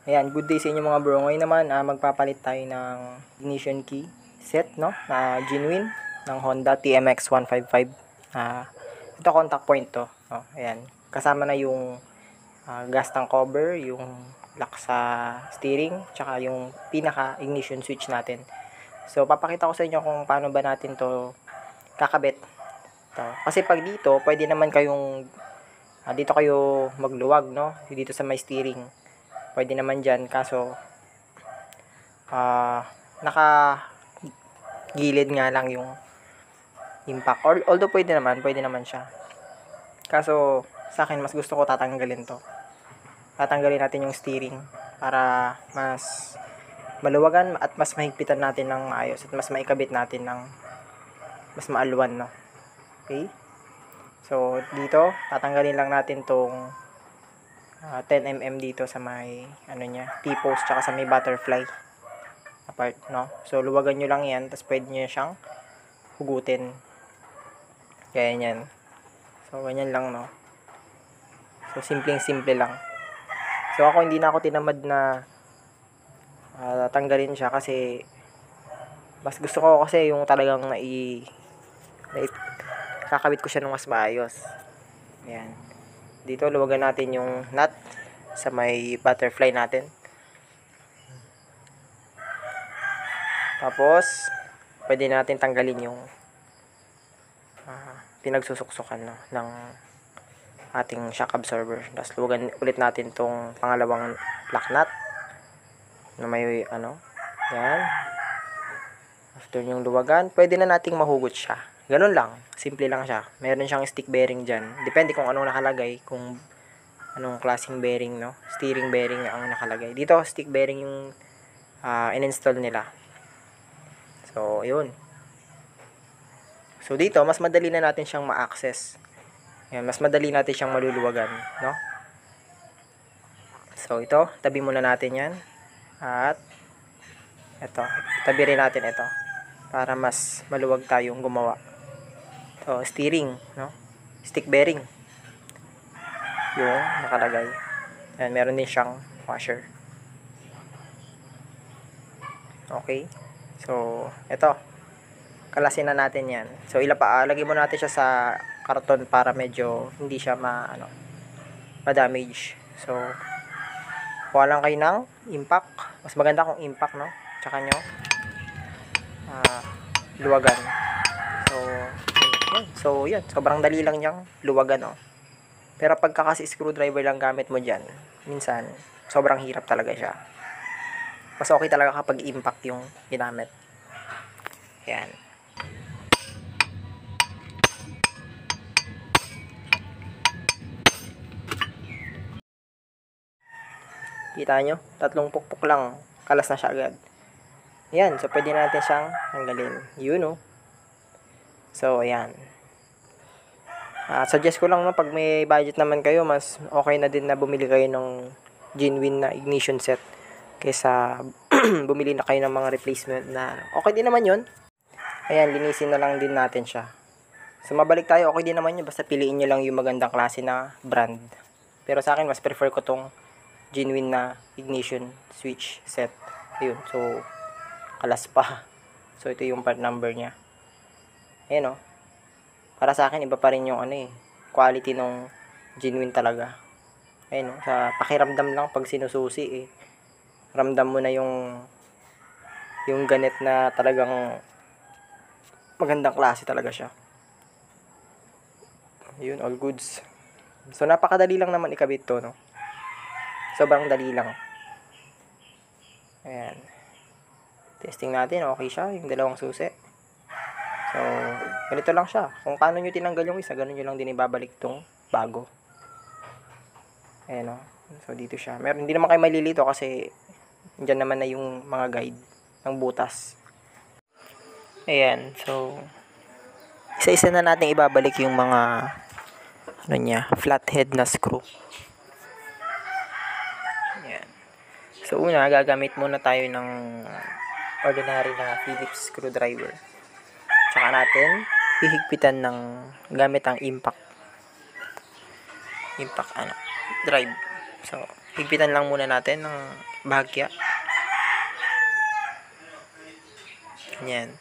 Ayan, good day sa inyo mga bro. Ngayon naman, magpapalit tayo ng ignition key set, no? Na genuine ng Honda TMX 155. Ito contact point to. Oh, ayan. Kasama na yung gas tank cover, yung lock sa steering, tsaka yung pinaka ignition switch natin. So, papakita ko sa inyo kung paano ba natin to kakabit. Kasi pag dito, pwede naman kayong dito kayo magluwag, no? Dito sa may steering. Pwede naman dyan, kaso naka gilid nga lang yung impact. Although pwede naman siya. Kaso sa akin, mas gusto ko tatanggalin to. Tatanggalin natin yung steering para mas maluwagan at mas mahigpitan natin ng ayos at mas maikabit natin ng mas maalwan, no? Okay? So, dito, tatanggalin lang natin tong 10mm dito sa may T-post tsaka sa may butterfly apart, no? So luwagan nyo lang yan, tapos pwede nyo siyang hugutin kaya yan. So ganyan lang, no? So simple lang. So ako hindi na ako tinamad na tanggalin siya kasi mas gusto ko kasi yung talagang kakabit ko siya ng mas maayos. Ayan. Dito, luwagan natin yung nut sa may butterfly natin. Tapos, pwede natin tanggalin yung pinagsusuksukan, no, ng ating shock absorber. Tapos, luwagan ulit natin tong pangalawang lock nut na may yan. After yung luwagan, pwede na nating mahugot siya. Ganun lang. Simple lang siya. Meron siyang stick bearing dyan. Depende kung anong nakalagay. Kung anong klaseng bearing, no? Steering bearing ang nakalagay. Dito, stick bearing yung in-install nila. So, yun. So, dito, mas madali na natin siyang ma-access. Yan, mas madali natin siyang maluluwagan, no? So, ito, tabi muna natin yan. At, ito, tabi rin natin ito. Para mas maluwag tayong gumawa. So, steering, no? Stick bearing. Yung nakalagay. Yan, meron din siyang washer. Okay. So, ito. Kalasin na natin yan. So, lagay mo natin siya sa karton para medyo hindi siya ma-damage. So, kuha lang kayo ng impact. Mas maganda kung impact, no? Tsaka nyo luwagan. So, yan. Sobrang dali lang niyang luwagan, no? Pero pagka kasi screwdriver lang gamit mo dyan, minsan, sobrang hirap talaga siya. Mas okay talaga kapag impact yung ginamit. Yan. Kita nyo? 3 pukpuk lang. Kalas na siya agad. Yan. So, pwede natin siyang tanggalin. Yun, no? So, ayan. Suggest ko lang, no, pag may budget naman kayo, mas okay na din na bumili kayo ng genuine na ignition set kaysa bumili na kayo ng mga replacement na okay din naman yun. Ayan, linisin na lang din natin siya. So, mabalik tayo, okay din naman yun, basta piliin nyo lang yung magandang klase na brand. Pero sa akin, mas prefer ko tong genuine na ignition switch set. Ayun, so, kalas pa. So, ito yung part number niya. Ayan, o. Para sa akin, iba pa rin yung quality ng genuine talaga. Ayun, o. Sa pakiramdam lang pag sinususi, ramdam mo na yung ganit na talagang magandang klase talaga siya. Yun, all goods. So, napakadali lang naman ikabit to, no? Sobrang dali lang. Ayan. Testing natin, okay siya, yung dalawang susi. So, ganito lang siya. Kung paano nyo tinanggal yung isa, ganun nyo lang din ibabalik tong bago. Ayan, o. So, dito siya. Hindi naman kayo malilito kasi dyan naman na yung mga guide ng butas. Ayan, so isa-isa na natin ibabalik yung mga flathead na screw. Ayan. So una, gagamit muna tayo ng ordinary na Phillips screwdriver. Tsaka natin hihigpitan ng gamit ang impact drive. So higpitan lang muna natin ng bahagya. Yan.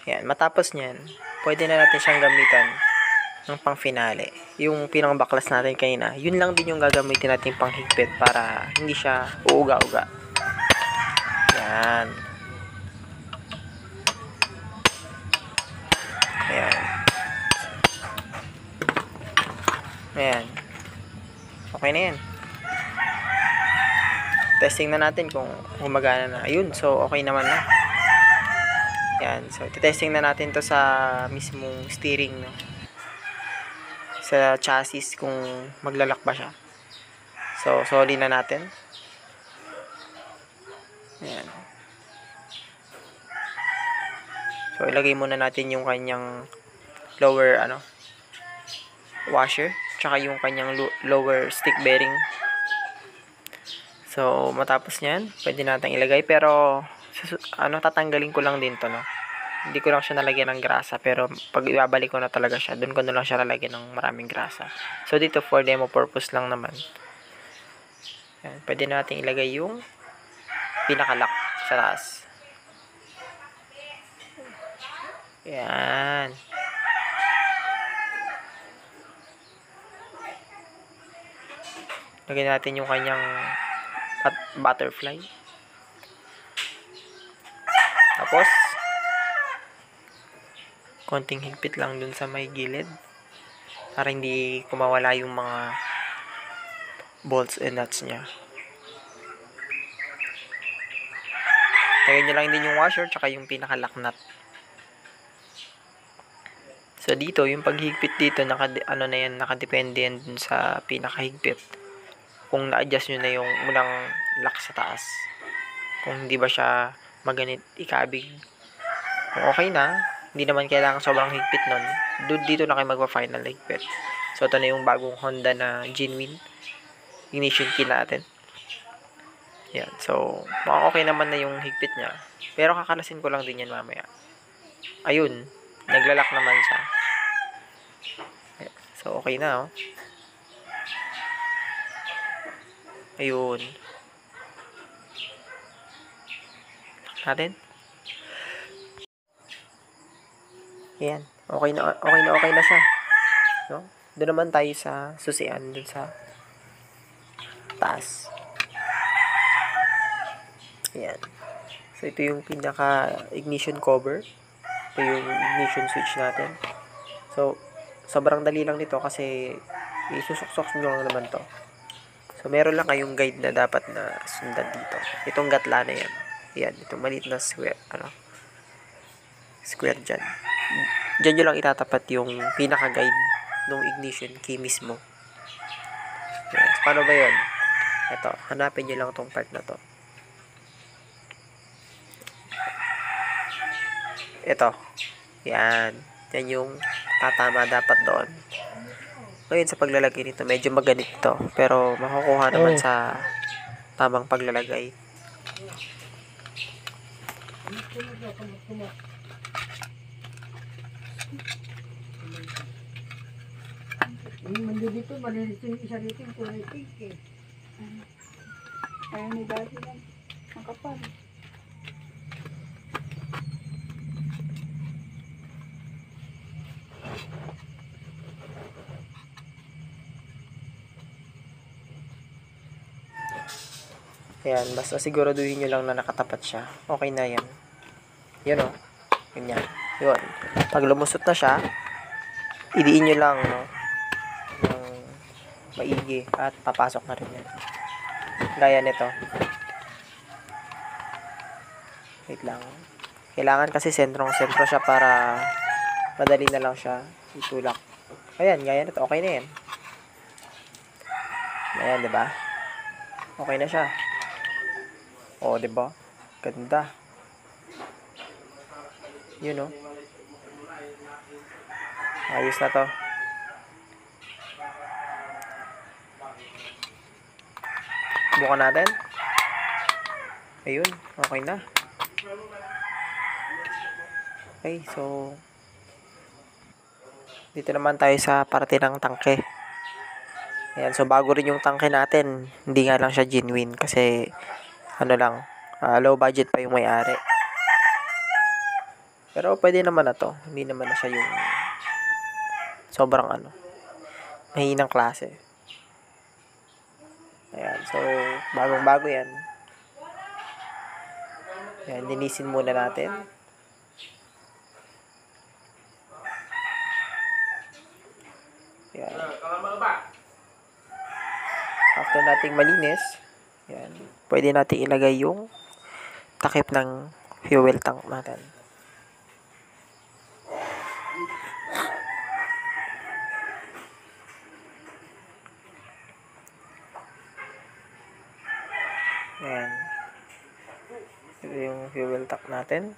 Yan, matapos niyan, pwede na natin siyang gamitan ng pang finale. Yung pinang baklas natin kanina, yun lang din yung gagamitin natin pang higpit para hindi siya uuga-uga. Yan. Ayan. Ayan. Okay na yan. Testing na natin kung gumagana na. Ayun, so okay naman na. Yan, so testing na natin to sa mismong steering, no? Sa chassis kung maglalak ba siya. So, solid na natin. Ayan. So, ilagay muna natin yung kanyang lower, washer. Tsaka yung kanyang lower stick bearing. So, matapos nyan, pwede natin ilagay. Pero, tatanggalin ko lang din to, no? Hindi ko lang siya nalagyan ng grasa. Pero, pag ibabalik ko na talaga siya, dun ko na lang siya lalagyan ng maraming grasa. So, dito for demo purpose lang naman. Ayan, pwede natin ilagay yung pinakalock sa taas. Ayan. Lagyan natin yung kanyang butterfly. Tapos, konting higpit lang dun sa may gilid para hindi kumawala yung mga bolts and nuts niya. Tayo nyo lang din yung washer tsaka yung pinaka-lock nut. So dito, yung paghigpit dito, nakadepende yan dun sa pinakahigpit. Kung na-adjust nyo na yung unang lock sa taas. Kung hindi ba siya maganit ikabig. Kung okay na, hindi naman kailangan sobrang higpit nun. Dito na kayo magpa-final higpit. So ito na yung bagong Honda na genuine ignition key natin. Yan. So, okay naman na yung higpit niya. Pero kakalasin ko lang din yan mamaya. Ayun. Naglalak naman siya. So, okay na, oh. Ayun. Lock natin. Ayan. Okay na siya. No? Doon naman tayo sa susian. Doon sa taas. Ayan. So, ito yung pinaka-ignition cover. Ito yung ignition switch natin. So, sobrang dali lang nito kasi isusok-sok nyo lang naman to. So, meron lang kayong guide na dapat na sundan dito. Itong gatla na yan. Ayan. Itong maliit na square. Square dyan. Dyan nyo lang itatapat yung pinaka-guide ng ignition key mismo. Ayan. So, paano ba yun? Ito. Hanapin nyo lang tong part na to. Ito. Yan. Yan yung tatama dapat doon. Ngayon sa paglalagay nito, medyo maganit ito. Pero makukuha naman sa tamang paglalagay. Dito, malinis yung isa dito yung kulay pink eh. Kaya ni dati lang, makapal. Ayan, basta siguraduhin nyo lang na nakatapat siya. Okay na yan. Yun o. Ganyan. Yun. Pag lumusot na siya, idiin nyo lang, no? Ng maigi. At papasok na rin yan. Gaya nito. Wait lang. Kailangan kasi sentrong-sentro siya para madali na lang siya itulak. Ayan, gaya nito. Okay na yan. Ayan, diba? Okay na siya. O, diba? Ganda. Yun, oh. Ayos na to. Bukan natin. Ayun, okay na. Okay, so Dito naman tayo sa parte ng tangke. Ayan, so bago rin yung tangke natin. Hindi nga lang siya genuine kasi low budget pa yung may-ari. Pero pwede naman na to. Hindi naman na siya yung sobrang mahinang klase. Ayan, so bagong-bago yan. Ayan, linisin muna natin. Ayan. After nating malinis, ayan, pwede nating ilagay yung takip ng fuel tank natin. Ayan. Ito yung fuel tank natin.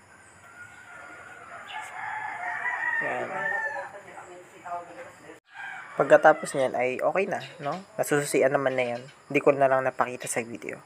Ayan. Pagkatapos niyan ay okay na, no? Nasususian naman na yan. Hindi ko na lang napakita sa video.